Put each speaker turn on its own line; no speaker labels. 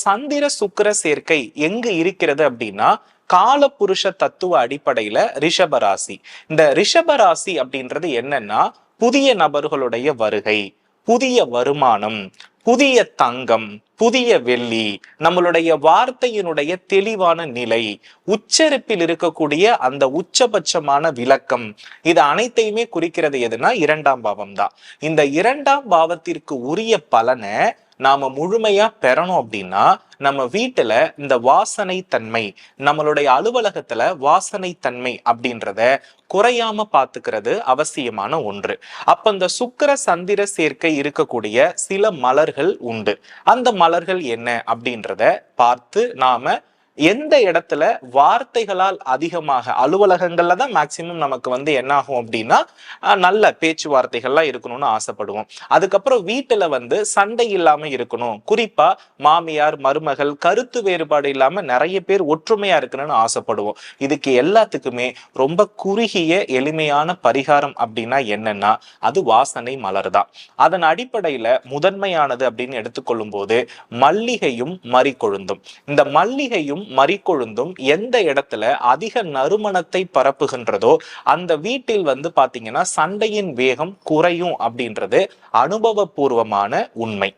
சந்திர சுக்கிர சேர்க்கை எங்கு இருக்கிறது அப்படின்னா காலபுருஷ தத்துவ அடிப்படையில ரிஷபராசி. இந்த ரிஷபராசி அப்படின்றது என்னன்னா புதிய நபர்களுடைய வருகை, புதிய வருமானம், புதிய தங்கம், புதிய வெள்ளி, நம்மளுடைய வார்த்தையினுடைய தெளிவான நிலை, உச்சரிப்பில் இருக்கக்கூடிய அந்த உச்சபட்சமான விளக்கம், இது அனைத்தையுமே குறிக்கிறது எதுனா இரண்டாம் பாவம் தான். இந்த இரண்டாம் பாவத்திற்கு உரிய பலனை நாம முழுமையா பெறணும் அப்படின்னா நம்ம வீட்டுல இந்த வாசனை தன்மை, நம்மளுடைய அலுவலகத்துல வாசனை தன்மை அப்படின்றத குறையாம பாத்துக்கிறது அவசியமான ஒன்று. அப்ப இந்த சுக்கிர சந்திர சேர்க்கை இருக்கக்கூடிய சில மலர்கள் உண்டு. அந்த மலர்கள் என்ன அப்படின்றத பார்த்து நாம எந்த இடத்துல வார்த்தைகளால் அதிகமாக, அலுவலகங்கள்ல தான் மேக்சிமம் நமக்கு என்ன ஆகும் அப்படின்னா நல்ல பேச்சுவார்த்தைகள்லாம் இருக்கணும்னு ஆசைப்படுவோம். அதுக்கப்புறம் வீட்டுல சண்டை இல்லாம இருக்கணும், குறிப்பா மாமியார் மருமகள் கருத்து வேறுபாடு இல்லாம நிறைய பேர் ஒற்றுமையா இருக்கணும்னு ஆசைப்படுவோம். இதுக்கு எல்லாத்துக்குமே ரொம்ப குறுகிய எளிமையான பரிகாரம் அப்படின்னா என்னன்னா அது வாசனை மலர் தான். அதன் அடிப்படையில முதன்மையானது அப்படின்னு எடுத்துக்கொள்ளும் போது மல்லிகையும் மறிக்கொழுந்தும். இந்த மல்லிகையும் மறிக்கொழுந்தும் எந்த இடத்துல அதிக நறுமணத்தை பரப்புகின்றதோ அந்த வீட்டில் பாத்தீங்கன்னா சண்டையின் வேகம் குறையும் அப்படின்றது அனுபவபூர்வமான உண்மை.